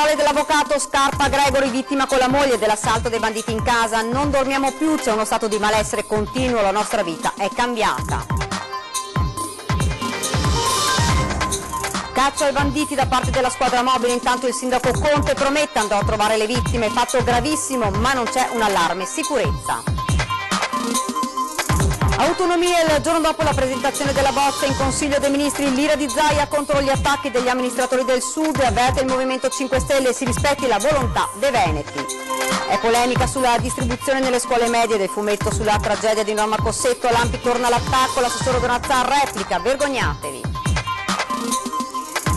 parole dell'avvocato Scarpa Gregori, vittima con la moglie dell'assalto dei banditi in casa. Non dormiamo più, c'è uno stato di malessere continuo, la nostra vita è cambiata. Caccia ai banditi da parte della squadra mobile, intanto il sindaco Conte promette andrà a trovare le vittime, fatto gravissimo ma non c'è un allarme sicurezza. Autonomia, il giorno dopo la presentazione della bozza in Consiglio dei Ministri, l'ira di Zaia contro gli attacchi degli amministratori del Sud, avverte il Movimento 5 Stelle, si rispetti la volontà dei veneti. È polemica sulla distribuzione nelle scuole medie del fumetto sulla tragedia di Norma Cossetto, l'Ampi torna all'attacco, l'assessore Donazzar replica, vergognatevi.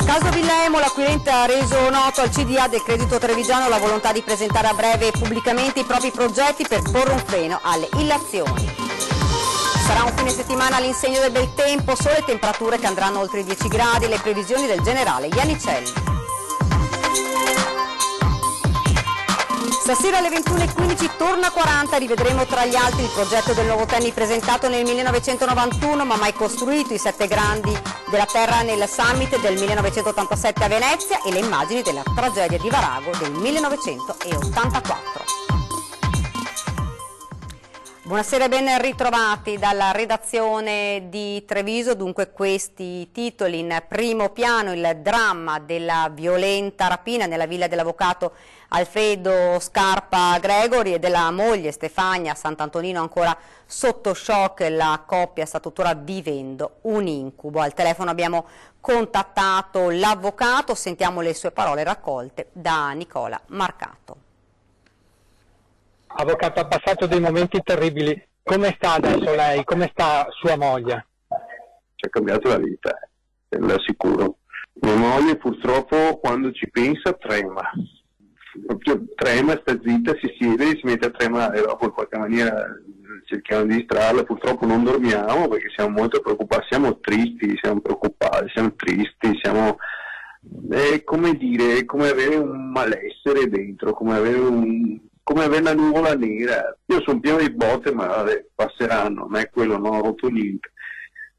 Caso Villa Emo, l'acquirente ha reso noto al CDA del Credito Trevigiano la volontà di presentare a breve pubblicamente i propri progetti per porre un freno alle illazioni. Sarà un fine settimana all'insegno del bel tempo, sole e temperature che andranno oltre i 10 gradi, le previsioni del generale Iannicelli. Stasera alle 21:15 torna 40, rivedremo tra gli altri il progetto del nuovo tennis presentato nel 1991 ma mai costruito, i 7 grandi della terra nel summit del 1987 a Venezia e le immagini della tragedia di Varago del 1984. Buonasera e ben ritrovati dalla redazione di Treviso. Dunque questi titoli in primo piano: il dramma della violenta rapina nella villa dell'avvocato Alfredo Scarpa Gregori e della moglie Stefania a Sant'Antonino, ancora sotto shock. La coppia sta tuttora vivendo un incubo. Al telefono abbiamo contattato l'avvocato, sentiamo le sue parole raccolte da Nicola Marcato. Avvocato, ha passato dei momenti terribili. Come sta adesso lei? Come sta sua moglie? Ci ha cambiato la vita, lo assicuro. Mia moglie purtroppo quando ci pensa trema. Proprio trema, sta zitta, si siede, si mette a tremare, dopo in qualche maniera cerchiamo di distrarla. Purtroppo non dormiamo perché siamo molto preoccupati, siamo tristi, siamo preoccupati, siamo tristi, siamo... È come dire, è come avere un malessere dentro, come avere una nuvola nera. Io sono pieno di botte, ma vabbè, passeranno, a me quello non ho rotto niente.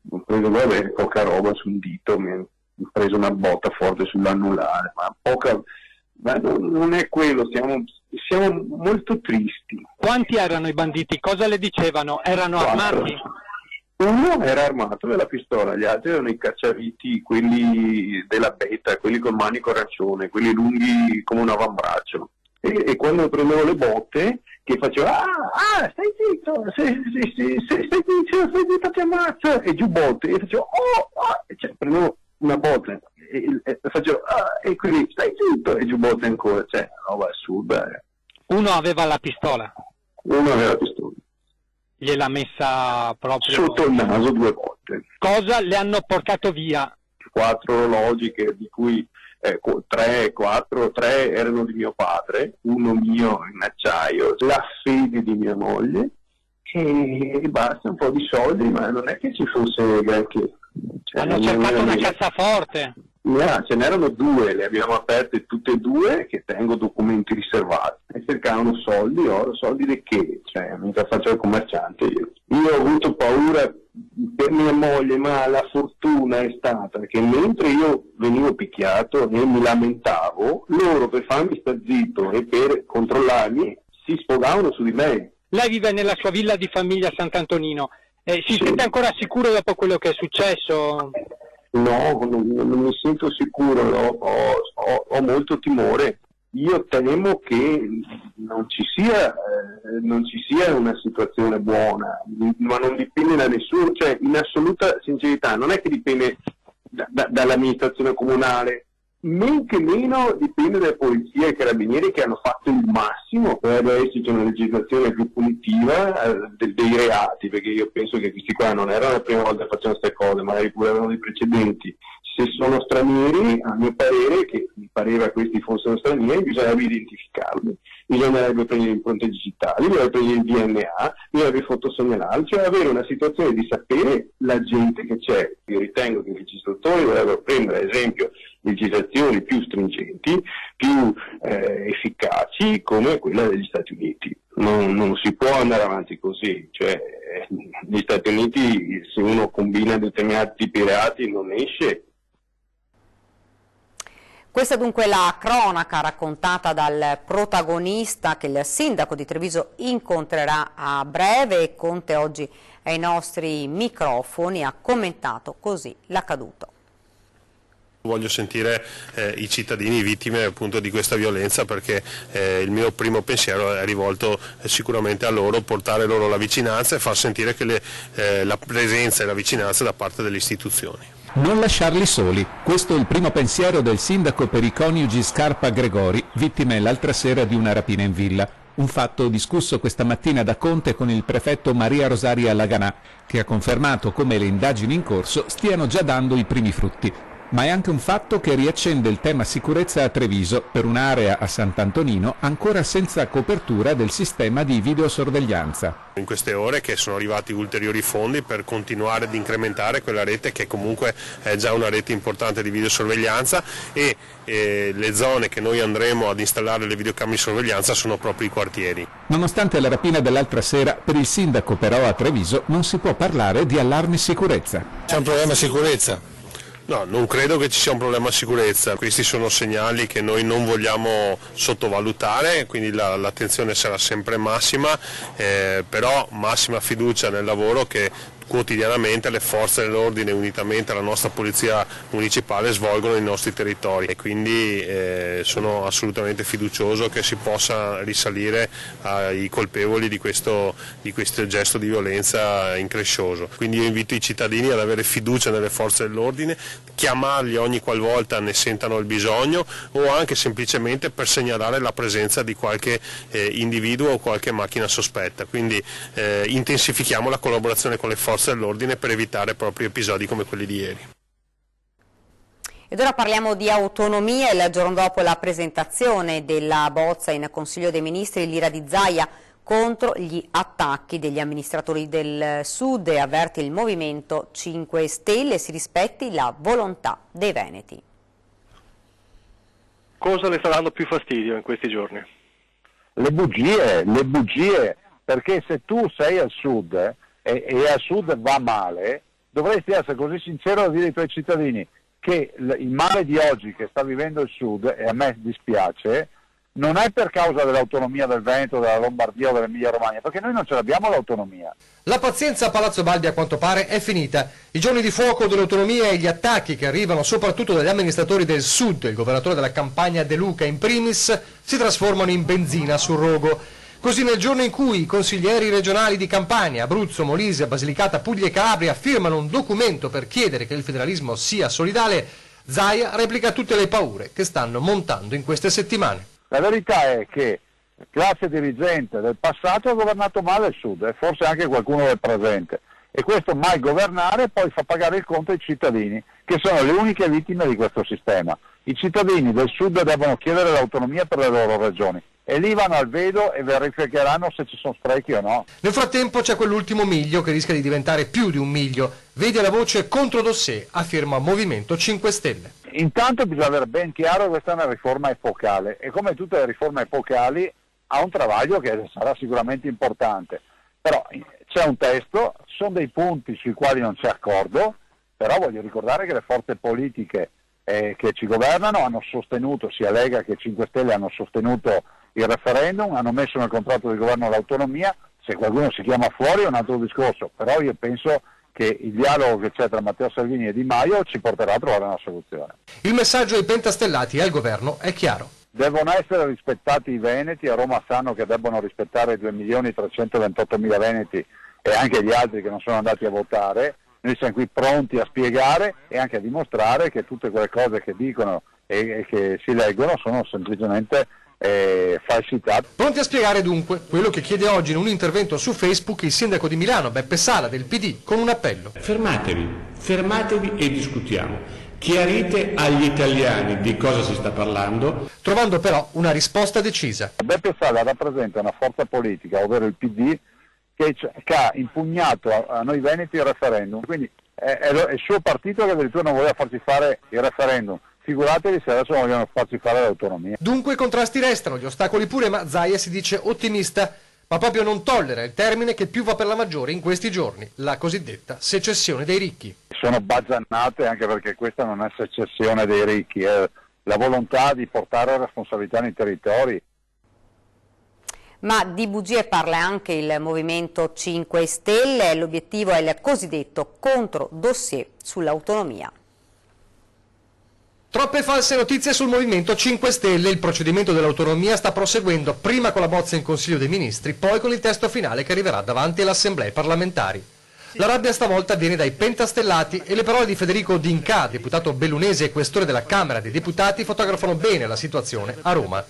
Ho preso poca roba su un dito, mi ho preso una botta forte sull'anulare, ma non è quello, siamo molto tristi. Quanti erano i banditi? Cosa le dicevano? Erano 4. armati? Uno era armato della pistola, gli altri erano i cacciaviti, quelli della beta, quelli col manico arancione, quelli lunghi come un avambraccio. E quando prendevo le botte, che facevo, stai zitto, stai zitto, ti ammazzo, e giù botte, e facevo, prendevo una botta, e facevo, e quindi stai zitto, e giù botte ancora, cioè, roba assurda. Uno aveva la pistola? Uno aveva la pistola. Gliel'ha messa proprio... Sotto il naso 2 volte. Cosa le hanno portato via? 4 orologi, di cui 3 erano di mio padre, uno mio in acciaio, la fede di mia moglie e basta, un po' di soldi, ma non è che ci fosse granché. Hanno cercato una cassaforte? Ce n'erano 2, le abbiamo aperte tutte e 2, che tengo documenti riservati, e cercavano soldi, oro, soldi di che? Cioè, mica faccio il commerciante io. Io ho avuto paura per mia moglie, ma la fortuna è stata che mentre io venivo picchiato e mi lamentavo, loro per farmi sta zitto e per controllarmi si sfogavano su di me. Lei vive nella sua villa di famiglia a Sant'Antonino, si sente ancora sicuro dopo quello che è successo? No, non mi sento sicuro, ho molto timore. Io temo che non ci sia una situazione buona, ma non dipende da nessuno, cioè in assoluta sincerità, non è che dipende dall'amministrazione comunale, men che meno dipende dalle polizie e carabinieri che hanno fatto il massimo per adesso c'è una legislazione più punitiva dei reati, perché io penso che questi qua non erano la prima volta che facevano queste cose, magari pure avevano dei precedenti. Se sono stranieri, a mio parere, che mi pareva questi fossero stranieri, bisognerebbe identificarli, bisognerebbe prendere le impronte digitali, bisognerebbe prendere il DNA, bisognerebbe fotosegnalarli, cioè avere una situazione di sapere la gente che c'è. Io ritengo che i registratori dovrebbero prendere, ad esempio, legislazioni più stringenti, più efficaci come quella degli Stati Uniti. Non si può andare avanti così, cioè negli Stati Uniti se uno combina determinati tipi di reati non esce. Questa è dunque la cronaca raccontata dal protagonista che il sindaco di Treviso incontrerà a breve. Conte oggi ai nostri microfoni ha commentato così l'accaduto. Voglio sentire i cittadini vittime appunto di questa violenza, perché il mio primo pensiero è rivolto sicuramente a loro, portare loro la vicinanza e far sentire che la presenza e la vicinanza da parte delle istituzioni. Non lasciarli soli, questo è il primo pensiero del sindaco per i coniugi Scarpa Gregori, vittime l'altra sera di una rapina in villa. Un fatto discusso questa mattina da Conte con il prefetto Maria Rosaria Laganà, che ha confermato come le indagini in corso stiano già dando i primi frutti. Ma è anche un fatto che riaccende il tema sicurezza a Treviso per un'area a Sant'Antonino ancora senza copertura del sistema di videosorveglianza. In queste ore che sono arrivati ulteriori fondi per continuare ad incrementare quella rete che comunque è già una rete importante di videosorveglianza, e le zone che noi andremo ad installare le videocamere di sorveglianza sono proprio i quartieri. Nonostante la rapina dell'altra sera, per il sindaco però a Treviso non si può parlare di allarme sicurezza. C'è un problema sicurezza? No, non credo che ci sia un problema di sicurezza, questi sono segnali che noi non vogliamo sottovalutare, quindi l'attenzione sarà sempre massima, però massima fiducia nel lavoro che quotidianamente le forze dell'ordine unitamente alla nostra polizia municipale svolgono nei nostri territori, e quindi sono assolutamente fiducioso che si possa risalire ai colpevoli di questo gesto di violenza increscioso. Quindi io invito i cittadini ad avere fiducia nelle forze dell'ordine, chiamarli ogni qualvolta ne sentano il bisogno, o anche semplicemente per segnalare la presenza di qualche individuo o qualche macchina sospetta. Quindi intensifichiamo la collaborazione con le forze dell'ordine per evitare proprio episodi come quelli di ieri. Ed ora parliamo di autonomia. Il giorno dopo la presentazione della bozza in Consiglio dei Ministri, l'ira di Zaia contro gli attacchi degli amministratori del Sud, e avverte il Movimento 5 Stelle si rispetti la volontà dei veneti. Cosa le sta dando più fastidio in questi giorni? Le bugie, perché se tu sei al Sud e al Sud va male, dovresti essere così sincero da dire ai tuoi cittadini che il male di oggi che sta vivendo il Sud, e a me dispiace, non è per causa dell'autonomia del Veneto, della Lombardia o dell'Emilia Romagna, perché noi non ce l'abbiamo l'autonomia. La pazienza a Palazzo Baldi a quanto pare è finita. I giorni di fuoco dell'autonomia e gli attacchi che arrivano soprattutto dagli amministratori del Sud, il governatore della Campania De Luca in primis, si trasformano in benzina sul rogo. Così nel giorno in cui i consiglieri regionali di Campania, Abruzzo, Molise, Basilicata, Puglia e Calabria firmano un documento per chiedere che il federalismo sia solidale, Zaia replica tutte le paure che stanno montando in queste settimane. La verità è che la classe dirigente del passato ha governato male il Sud, e forse anche qualcuno del presente, e questo mal governare poi fa pagare il conto ai cittadini, che sono le uniche vittime di questo sistema. I cittadini del Sud devono chiedere l'autonomia per le loro regioni, e lì vanno al vedo e verificheranno se ci sono sprechi o no. Nel frattempo c'è quell'ultimo miglio che rischia di diventare più di un miglio. Vedi la voce contro dossier, afferma Movimento 5 Stelle. Intanto bisogna avere ben chiaro che questa è una riforma epocale, e come tutte le riforme epocali ha un travaglio che sarà sicuramente importante. Però c'è un testo, sono dei punti sui quali non c'è accordo, però voglio ricordare che le forze politiche che ci governano hanno sostenuto, sia Lega che 5 Stelle hanno sostenuto il referendum, hanno messo nel contratto di governo l'autonomia. Se qualcuno si chiama fuori è un altro discorso, però io penso che il dialogo che c'è tra Matteo Salvini e Di Maio ci porterà a trovare una soluzione. Il messaggio ai pentastellati e al governo è chiaro. Devono essere rispettati i veneti, a Roma sanno che debbono rispettare 2.328.000 veneti e anche gli altri che non sono andati a votare. Noi siamo qui pronti a spiegare e anche a dimostrare che tutte quelle cose che dicono e che si leggono sono semplicemente falsità. Pronti a spiegare dunque quello che chiede oggi in un intervento su Facebook il sindaco di Milano, Beppe Sala, del PD, con un appello. Fermatevi e discutiamo. Chiarite agli italiani di cosa si sta parlando. Trovando però una risposta decisa. Beppe Sala rappresenta una forza politica, ovvero il PD, che ha impugnato a noi veneti il referendum, quindi è il suo partito che addirittura non voleva farci fare il referendum. Figuratevi se adesso vogliono farci fare l'autonomia. Dunque i contrasti restano, gli ostacoli pure, ma Zaia si dice ottimista, ma proprio non tollera il termine che più va per la maggiore in questi giorni, la cosiddetta secessione dei ricchi. Sono bagiannate, anche perché questa non è secessione dei ricchi, la volontà di portare responsabilità nei territori. Ma di bugie parla anche il Movimento 5 Stelle, l'obiettivo è il cosiddetto controdossier sull'autonomia. Troppe false notizie sul Movimento 5 Stelle, il procedimento dell'autonomia sta proseguendo prima con la bozza in Consiglio dei Ministri, poi con il testo finale che arriverà davanti alle assemblee parlamentari. La rabbia stavolta viene dai pentastellati e le parole di Federico D'Inca, deputato bellunese e questore della Camera dei Deputati, fotografano bene la situazione a Roma.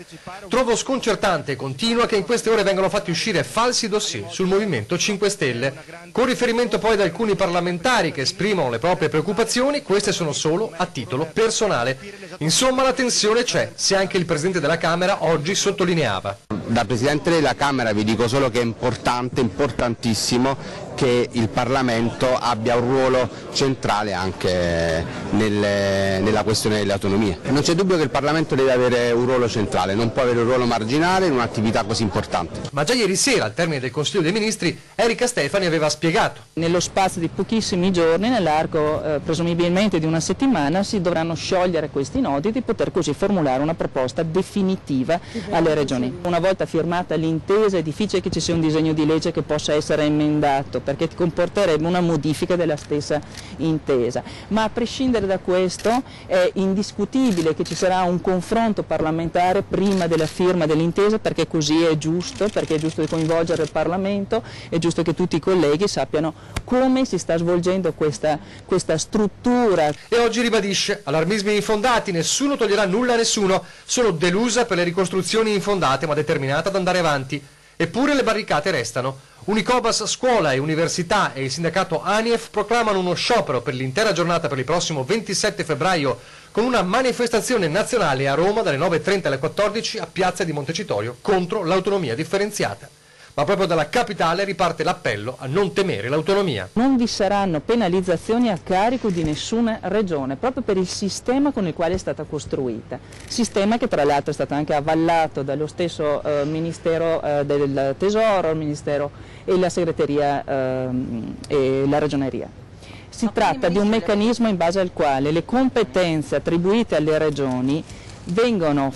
Trovo sconcertante e continua che in queste ore vengano fatti uscire falsi dossier sul Movimento 5 Stelle. Con riferimento poi ad alcuni parlamentari che esprimono le proprie preoccupazioni, queste sono solo a titolo personale. Insomma, la tensione c'è, se anche il Presidente della Camera oggi sottolineava. Da Presidente della Camera vi dico solo che è importante, importantissimo, che il Parlamento abbia un ruolo centrale anche nella questione delle autonomie. Non c'è dubbio che il Parlamento deve avere un ruolo centrale, non può avere un ruolo marginale in un'attività così importante. Ma già ieri sera, al termine del Consiglio dei Ministri, Erika Stefani aveva spiegato. Nello spazio di pochissimi giorni, nell'arco presumibilmente di una settimana, si dovranno sciogliere questi nodi di poter così formulare una proposta definitiva alle regioni. Una volta firmata l'intesa è difficile che ci sia un disegno di legge che possa essere emendato, perché comporterebbe una modifica della stessa intesa. Ma a prescindere da questo è indiscutibile che ci sarà un confronto parlamentare prima della firma dell'intesa, perché così è giusto di coinvolgere il Parlamento, è giusto che tutti i colleghi sappiano come si sta svolgendo questa struttura. E oggi ribadisce, allarmismi infondati, nessuno toglierà nulla a nessuno, sono delusa per le ricostruzioni infondate ma determinata ad andare avanti. Eppure le barricate restano. Unicobas Scuola e Università e il sindacato ANIEF proclamano uno sciopero per l'intera giornata per il prossimo 27 febbraio con una manifestazione nazionale a Roma dalle 9:30 alle 14 a Piazza di Montecitorio contro l'autonomia differenziata. Ma proprio dalla capitale riparte l'appello a non temere l'autonomia. Non vi saranno penalizzazioni a carico di nessuna regione, proprio per il sistema con il quale è stata costruita. Sistema che tra l'altro è stato anche avallato dallo stesso Ministero del Tesoro, il Ministero e la Segreteria e la Ragioneria. Si tratta di un meccanismo in base al quale le competenze attribuite alle regioni vengono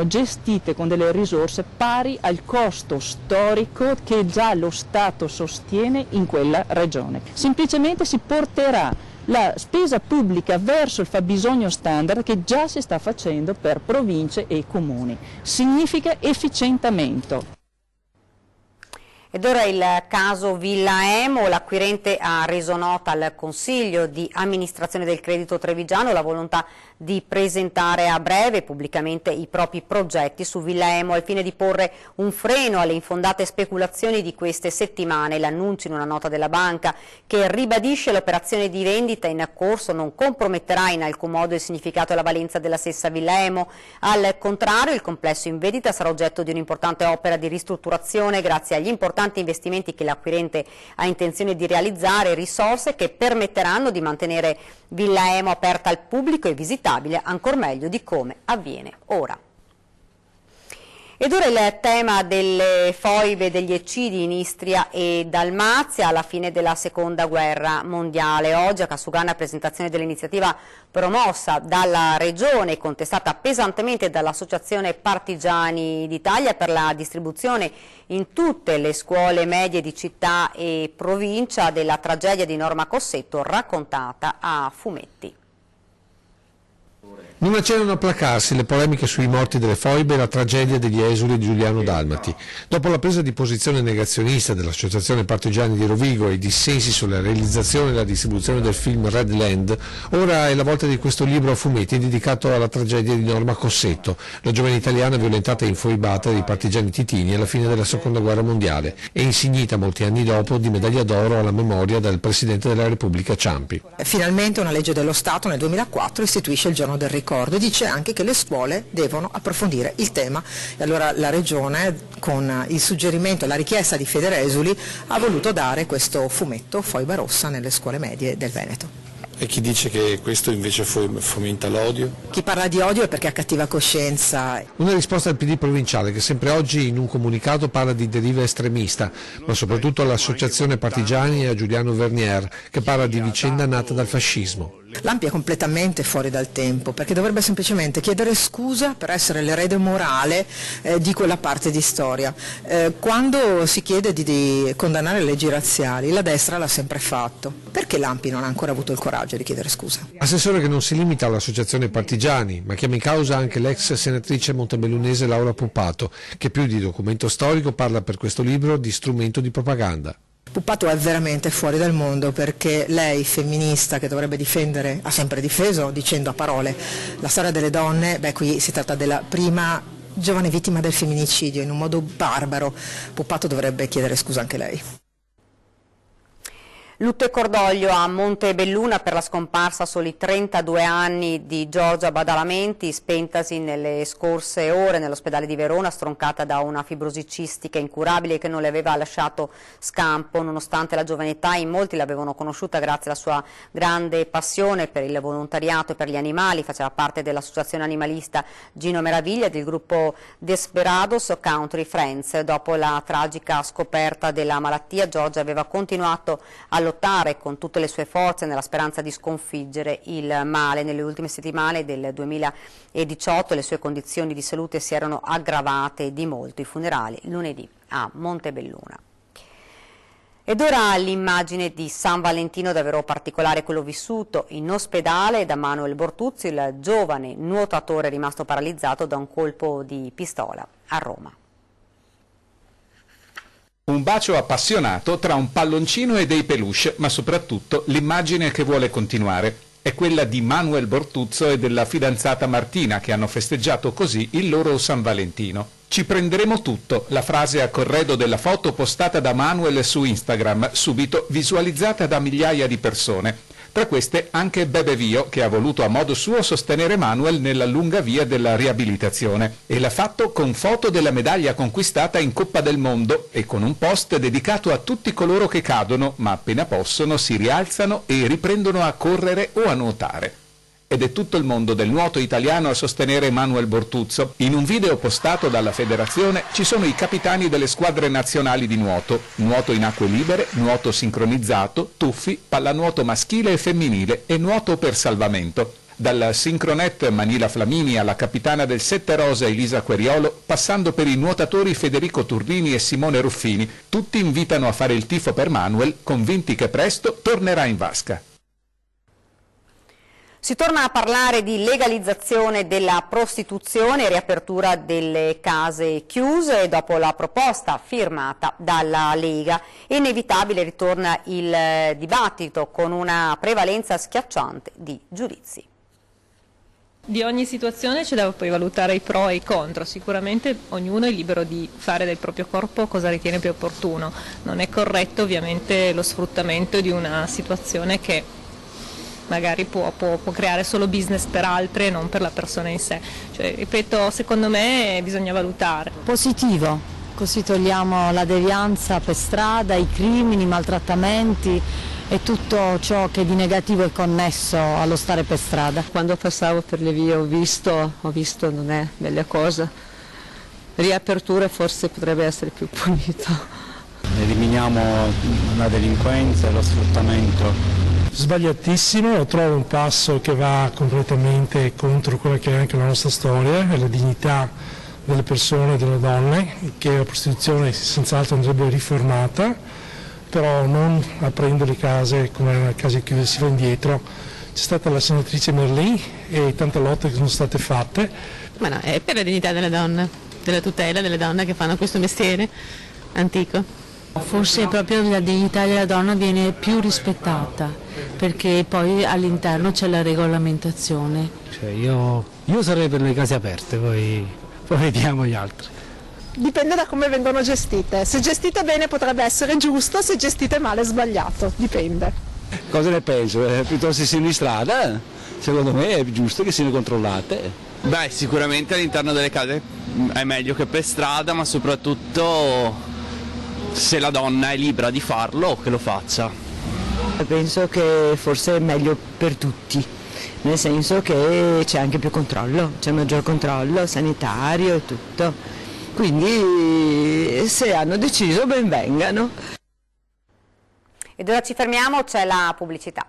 gestite con delle risorse pari al costo storico che già lo Stato sostiene in quella regione. Semplicemente si porterà la spesa pubblica verso il fabbisogno standard che già si sta facendo per province e comuni. Significa efficientamento. Ed ora il caso Villa Emo, l'acquirente ha reso nota al Consiglio di amministrazione del Credito Trevigiano la volontà di presentare a breve pubblicamente i propri progetti su Villa Emo al fine di porre un freno alle infondate speculazioni di queste settimane. L'annuncio in una nota della banca che ribadisce l'operazione di vendita in corso non comprometterà in alcun modo il significato e la valenza della stessa Villa Emo. Al contrario, il complesso in vendita sarà oggetto di un'importante opera di ristrutturazione grazie agli importanti investimenti che l'acquirente ha intenzione di realizzare, risorse che permetteranno di mantenere Villa Emo aperta al pubblico e visitabile ancor meglio di come avviene ora. Ed ora il tema delle foibe degli eccidi in Istria e Dalmazia alla fine della Seconda Guerra Mondiale. Oggi a Casugana presentazione dell'iniziativa promossa dalla Regione e contestata pesantemente dall'Associazione Partigiani d'Italia per la distribuzione in tutte le scuole medie di città e provincia della tragedia di Norma Cossetto raccontata a fumetti. Non accennano a placarsi le polemiche sui morti delle foibe e la tragedia degli esuli Giuliano Dalmati. Dopo la presa di posizione negazionista dell'Associazione Partigiani di Rovigo e i dissensi sulla realizzazione e la distribuzione del film Red Land, ora è la volta di questo libro a fumetti dedicato alla tragedia di Norma Cossetto, la giovane italiana violentata e infoibata dai partigiani titini alla fine della Seconda Guerra Mondiale e insignita molti anni dopo di medaglia d'oro alla memoria del Presidente della Repubblica Ciampi. Finalmente una legge dello Stato nel 2004 istituisce il giorno del ricordo e dice anche che le scuole devono approfondire il tema e allora la Regione con il suggerimento e la richiesta di Federesuli ha voluto dare questo fumetto Foiba Rossa nelle scuole medie del Veneto. E chi dice che questo invece fomenta l'odio? Chi parla di odio è perché ha cattiva coscienza. Una risposta al PD provinciale che sempre oggi in un comunicato parla di deriva estremista, ma soprattutto all'Associazione Partigiani e a Giuliano Vernier che parla di vicenda nata dal fascismo. L'Ampi è completamente fuori dal tempo, perché dovrebbe semplicemente chiedere scusa per essere l'erede morale di quella parte di storia. Quando si chiede di condannare le leggi razziali, la destra l'ha sempre fatto. Perché l'Ampi non ha ancora avuto il coraggio di chiedere scusa? Assessore che non si limita all'associazione partigiani, ma chiama in causa anche l'ex senatrice montebellunese Laura Puppato, che più di documento storico parla per questo libro di strumento di propaganda. Puppato è veramente fuori dal mondo, perché lei, femminista, che dovrebbe difendere, ha sempre difeso, dicendo a parole, la storia delle donne, qui si tratta della prima giovane vittima del femminicidio in un modo barbaro. Puppato dovrebbe chiedere scusa anche lei. Lutto e cordoglio a Montebelluna per la scomparsa a soli 32 anni di Giorgia Badalamenti, spentasi nelle scorse ore nell'ospedale di Verona, stroncata da una fibrosi cistica incurabile che non le aveva lasciato scampo. Nonostante la giovane età, in molti l'avevano conosciuta grazie alla sua grande passione per il volontariato e per gli animali. Faceva parte dell'associazione animalista Gino Meraviglia e del gruppo Desperados Country Friends. Dopo la tragica scoperta della malattia, Giorgia aveva continuato a lottare con tutte le sue forze nella speranza di sconfiggere il male. Nelle ultime settimane del 2018 le sue condizioni di salute si erano aggravate di molto. I funerali lunedì a Montebelluna. Ed ora l'immagine di San Valentino, davvero particolare quello vissuto in ospedale da Manuel Bortuzzo, il giovane nuotatore rimasto paralizzato da un colpo di pistola a Roma. Un bacio appassionato tra un palloncino e dei peluche, ma soprattutto l'immagine che vuole continuare è quella di Manuel Bortuzzo e della fidanzata Martina, che hanno festeggiato così il loro San Valentino. Ci prenderemo tutto, la frase a corredo della foto postata da Manuel su Instagram, subito visualizzata da migliaia di persone. Tra queste anche Bebe Vio, che ha voluto a modo suo sostenere Manuel nella lunga via della riabilitazione, e l'ha fatto con foto della medaglia conquistata in Coppa del Mondo e con un post dedicato a tutti coloro che cadono, ma appena possono si rialzano e riprendono a correre o a nuotare. Ed è tutto il mondo del nuoto italiano a sostenere Manuel Bortuzzo. In un video postato dalla federazione ci sono i capitani delle squadre nazionali di nuoto, nuoto in acque libere, nuoto sincronizzato, tuffi, pallanuoto maschile e femminile e nuoto per salvamento. Dal sincronet Manila Flamini alla capitana del Sette Rosa Elisa Queriolo, passando per i nuotatori Federico Turrini e Simone Ruffini, tutti invitano a fare il tifo per Manuel, convinti che presto tornerà in vasca. Si torna a parlare di legalizzazione della prostituzione e riapertura delle case chiuse dopo la proposta firmata dalla Lega. È inevitabile, ritorna il dibattito con una prevalenza schiacciante di giudizi. Di ogni situazione c'è da poi valutare i pro e i contro. Sicuramente ognuno è libero di fare del proprio corpo cosa ritiene più opportuno. Non è corretto ovviamente lo sfruttamento di una situazione che magari può creare solo business per altre e non per la persona in sé. Cioè, ripeto, secondo me bisogna valutare. Positivo, così togliamo la devianza per strada, i crimini, i maltrattamenti e tutto ciò che di negativo è connesso allo stare per strada. Quando passavo per le vie ho visto non è bella cosa. Riapertura forse potrebbe essere più punito. Eliminiamo la delinquenza e lo sfruttamento. Sbagliatissimo, trovo un passo che va completamente contro quella che è anche la nostra storia e la dignità delle persone e delle donne, che la prostituzione senz'altro andrebbe riformata, però non aprendo le case come nel caso chiuse si va indietro. C'è stata la senatrice Merlin e tante lotte che sono state fatte. Ma no, è per la dignità delle donne, della tutela delle donne che fanno questo mestiere antico. Forse proprio la dignità della donna viene più rispettata, perché poi all'interno c'è la regolamentazione. Cioè io sarei per le case aperte, poi vediamo gli altri. Dipende da come vengono gestite. Se gestite bene potrebbe essere giusto, se gestite male è sbagliato, dipende. Cosa ne penso? Piuttosto che siano in strada, secondo me è giusto che siano controllate. Beh, sicuramente all'interno delle case è meglio che per strada, ma soprattutto se la donna è libera di farlo, che lo faccia. Penso che forse è meglio per tutti, nel senso che c'è anche più controllo, c'è maggior controllo sanitario e tutto. Quindi se hanno deciso ben vengano. Ed ora ci fermiamo, c'è la pubblicità.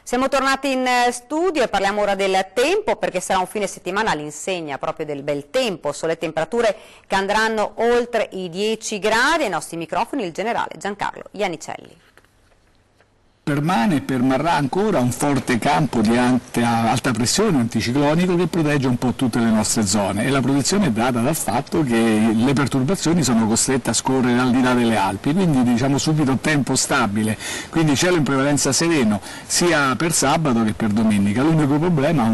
Siamo tornati in studio e parliamo ora del tempo, perché sarà un fine settimana all'insegna proprio del bel tempo, sole temperature che andranno oltre i 10 gradi. Ai nostri microfoni il generale Giancarlo Iannicelli. Permane e permarrà ancora un forte campo di alta pressione anticiclonico che protegge un po' tutte le nostre zone, e la protezione è data dal fatto che le perturbazioni sono costrette a scorrere al di là delle Alpi, quindi diciamo subito tempo stabile, quindi cielo in prevalenza sereno sia per sabato che per domenica. L'unico problema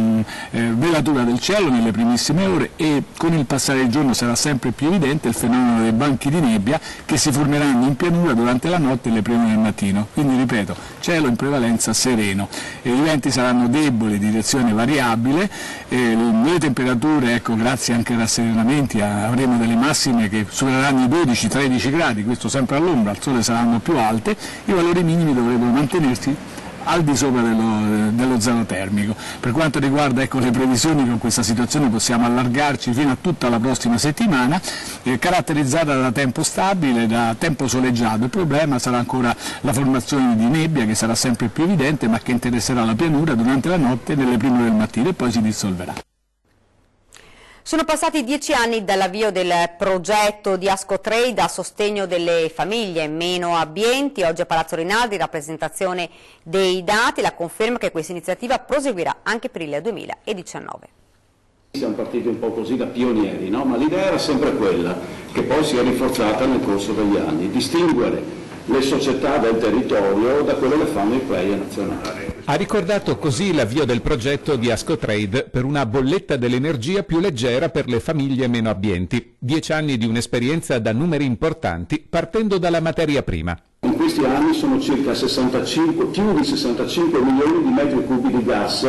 è velatura del cielo nelle primissime ore, e con il passare del giorno sarà sempre più evidente il fenomeno dei banchi di nebbia che si formeranno in pianura durante la notte e le prime del mattino. Quindi ripeto, cielo in prevalenza sereno, i venti saranno deboli, direzione variabile, le temperature, ecco, grazie anche ai rasserenamenti avremo delle massime che supereranno i 12-13 gradi, questo sempre all'ombra, al sole saranno più alte, i valori minimi dovrebbero mantenersi al di sopra dello zero termico. Per quanto riguarda, ecco, le previsioni, con questa situazione possiamo allargarci fino a tutta la prossima settimana, caratterizzata da tempo stabile, da tempo soleggiato. Il problema sarà ancora la formazione di nebbia, che sarà sempre più evidente, ma che interesserà la pianura durante la notte e nelle prime ore del mattino, e poi si dissolverà. Sono passati 10 anni dall'avvio del progetto di Ascotrade a sostegno delle famiglie meno abbienti. Oggi a Palazzo Rinaldi rappresentazione dei dati, la conferma che questa iniziativa proseguirà anche per il 2019. Siamo partiti un po' così da pionieri, no? Ma l'idea era sempre quella, che poi si è rinforzata nel corso degli anni, distinguere le società del territorio da quelle che fanno i player nazionali. Ha ricordato così l'avvio del progetto di Ascotrade per una bolletta dell'energia più leggera per le famiglie meno abbienti. 10 anni di un'esperienza da numeri importanti, partendo dalla materia prima. In questi anni sono circa più di 65 milioni di metri cubi di gas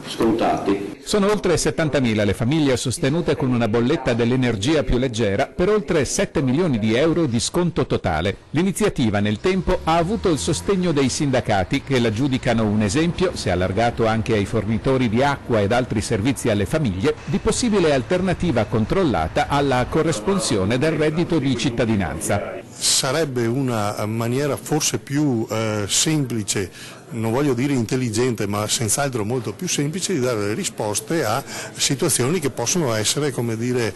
scontati. Sono oltre 70.000 le famiglie sostenute con una bolletta dell'energia più leggera per oltre 7 milioni di euro di sconto totale. L'iniziativa nel tempo ha avuto il sostegno dei sindacati, che la giudicano un esempio, se allargato anche ai fornitori di acqua ed altri servizi alle famiglie, di possibile alternativa controllata alla corresponsione del reddito di cittadinanza. Sarebbe una maniera forse più semplice, non voglio dire intelligente, ma senz'altro molto più semplice, di dare delle risposte a situazioni che possono essere, come dire,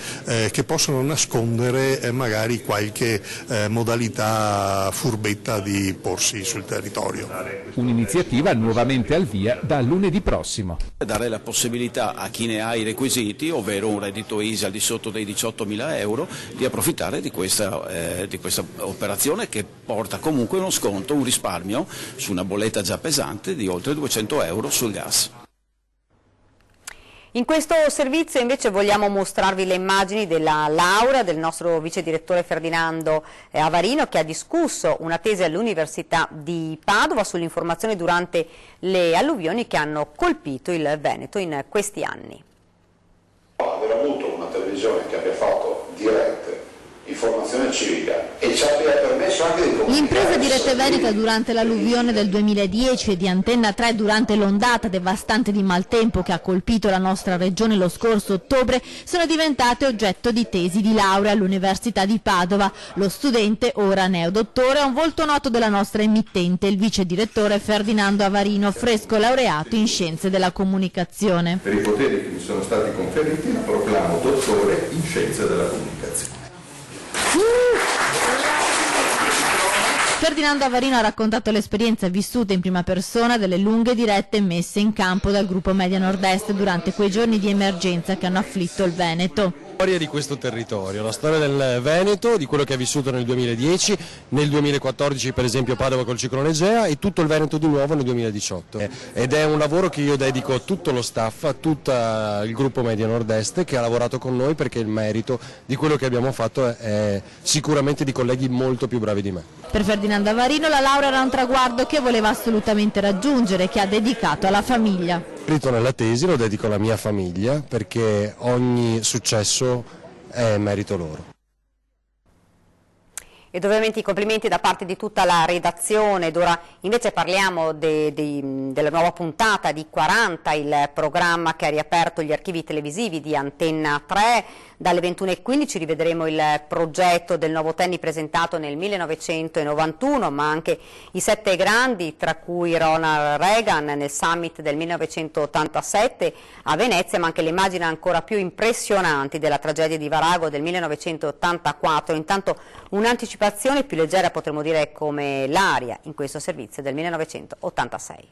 che possono nascondere magari qualche modalità furbetta di porsi sul territorio. Un'iniziativa nuovamente al via da lunedì prossimo. Dare la possibilità a chi ne ha i requisiti, ovvero un reddito ISEE al di sotto dei 18.000 euro, di approfittare di questa operazione, che porta comunque uno sconto, un risparmio su una bolletta già pesante di oltre 200 euro sul gas. In questo servizio invece vogliamo mostrarvi le immagini della laurea del nostro vice direttore Ferdinando Avarino, che ha discusso una tesi all'Università di Padova sull'informazione durante le alluvioni che hanno colpito il Veneto in questi anni. Aver avuto una televisione che abbia fatto dirette, informazione civica, e ci abbia permesso anche di comunicare. L'impresa di Rete Veneta durante l'alluvione del 2010 e di Antenna 3 durante l'ondata devastante di maltempo che ha colpito la nostra regione lo scorso ottobre sono diventate oggetto di tesi di laurea all'Università di Padova. Lo studente, ora neodottore, è un volto noto della nostra emittente, il vice direttore Ferdinando Avarino, fresco laureato in Scienze della Comunicazione. Per i poteri che mi sono stati conferiti, mi proclamo dottore in Scienze della Comunicazione. Ferdinando Avarino ha raccontato l'esperienza vissuta in prima persona delle lunghe dirette messe in campo dal gruppo Media Nord-Est durante quei giorni di emergenza che hanno afflitto il Veneto. La storia di questo territorio, la storia del Veneto, di quello che ha vissuto nel 2010, nel 2014 per esempio Padova col ciclone Egea, e tutto il Veneto di nuovo nel 2018. Ed è un lavoro che io dedico a tutto lo staff, a tutto il gruppo Media Nord-Est che ha lavorato con noi, perché il merito di quello che abbiamo fatto è sicuramente di colleghi molto più bravi di me. Per Ferdinando Avarino la laurea era un traguardo che voleva assolutamente raggiungere, che ha dedicato alla famiglia. Scritto nella tesi, lo dedico alla mia famiglia, perché ogni successo è merito loro. Ed ovviamente i complimenti da parte di tutta la redazione. Ed ora invece parliamo della nuova puntata di 40, il programma che ha riaperto gli archivi televisivi di Antenna 3. Dalle 21:15 rivedremo il progetto del nuovo Tenni presentato nel 1991, ma anche i 7 grandi, tra cui Ronald Reagan nel summit del 1987 a Venezia, ma anche le immagini ancora più impressionanti della tragedia di Varago del 1984. Intanto un'anticipazione più leggera, potremmo dire, come l'aria in questo servizio del 1986.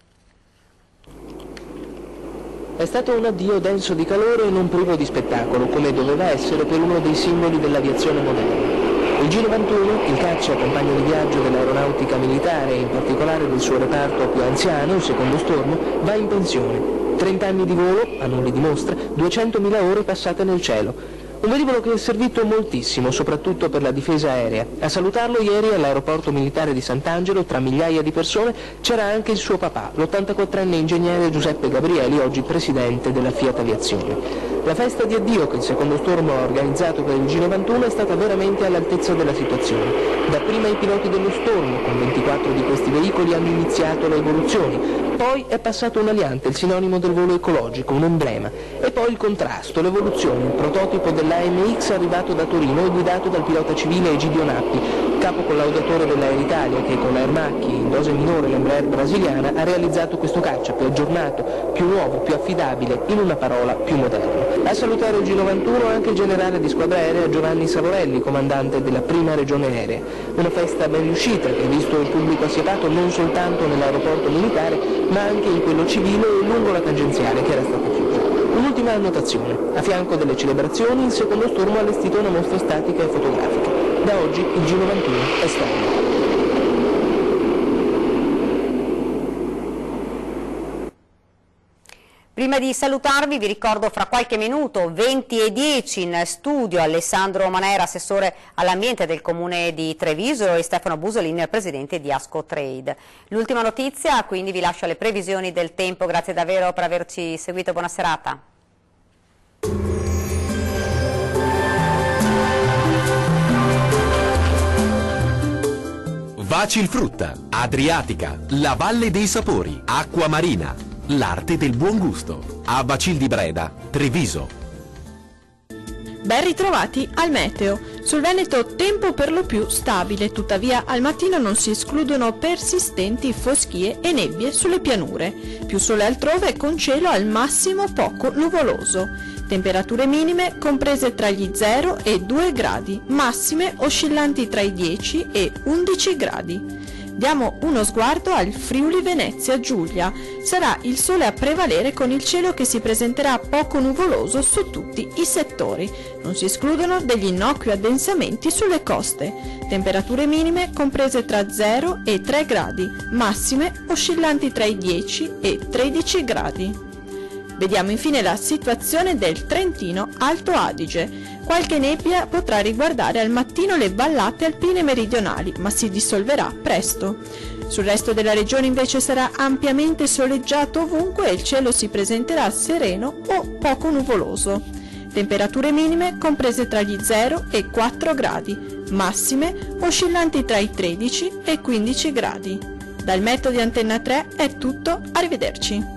È stato un addio denso di calore e non privo di spettacolo, come doveva essere per uno dei simboli dell'aviazione moderna. Il G91, il caccia compagno di viaggio dell'aeronautica militare e in particolare del suo reparto più anziano, il secondo stormo, va in pensione. 30 anni di volo, a non li dimostra, 200.000 ore passate nel cielo. Un velivolo che è servito moltissimo, soprattutto per la difesa aerea. A salutarlo ieri all'aeroporto militare di Sant'Angelo, tra migliaia di persone, c'era anche il suo papà, l'84enne ingegnere Giuseppe Gabrieli, oggi presidente della Fiat Aviazione. La festa di addio che il secondo stormo ha organizzato per il G91 è stata veramente all'altezza della situazione. Dapprima i piloti dello stormo, con 24 di questi veicoli, hanno iniziato le evoluzioni. Poi è passato un aliante, il sinonimo del volo ecologico, un emblema. E poi il contrasto, l'evoluzione, il prototipo dell'AMX arrivato da Torino e guidato dal pilota civile Egidio Nappi, capo collaudatore dell'Aeritalia, che con l'Aermacchi, in dose minore l'Embraer brasiliana, ha realizzato questo caccia più aggiornato, più nuovo, più affidabile, in una parola più moderno. A salutare il G91 anche il generale di squadra aerea Giovanni Savorelli, comandante della prima regione aerea. Una festa ben riuscita che ha visto il pubblico assietato non soltanto nell'aeroporto militare, ma anche in quello civile e lungo la tangenziale che era stata chiusa. Un'ultima annotazione. A fianco delle celebrazioni, il secondo stormo ha allestito una mostra statica e fotografica. Da oggi il G91 è storia. Prima di salutarvi vi ricordo fra qualche minuto, 20:10, in studio Alessandro Manera, assessore all'ambiente del Comune di Treviso, e Stefano Busolin, presidente di Asco Trade. L'ultima notizia, quindi vi lascio alle previsioni del tempo. Grazie davvero per averci seguito, buona serata. Vacilfrutta, Adriatica, la Valle dei Sapori, Acqua Marina, l'arte del buon gusto. A Bacil di Breda, Treviso. Ben ritrovati al meteo. Sul Veneto tempo per lo più stabile, tuttavia al mattino non si escludono persistenti foschie e nebbie sulle pianure. Più sole altrove con cielo al massimo poco nuvoloso. Temperature minime comprese tra gli 0 e 2 gradi, massime oscillanti tra i 10 e 11 gradi. Diamo uno sguardo al Friuli Venezia Giulia. Sarà il sole a prevalere con il cielo che si presenterà poco nuvoloso su tutti i settori. Non si escludono degli innocui addensamenti sulle coste. Temperature minime comprese tra 0 e 3 gradi, massime oscillanti tra i 10 e 13 gradi. Vediamo infine la situazione del Trentino Alto Adige. Qualche nebbia potrà riguardare al mattino le vallate alpine meridionali, ma si dissolverà presto. Sul resto della regione invece sarà ampiamente soleggiato ovunque e il cielo si presenterà sereno o poco nuvoloso. Temperature minime comprese tra gli 0 e 4 gradi, massime oscillanti tra i 13 e 15 gradi. Dal meteo di Antenna 3 è tutto, arrivederci.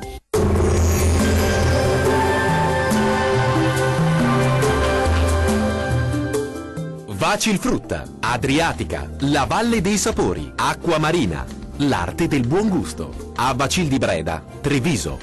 Vacilfrutta, Adriatica, la Valle dei Sapori, Acqua Marina, l'arte del buon gusto. A Bacil di Breda, Treviso.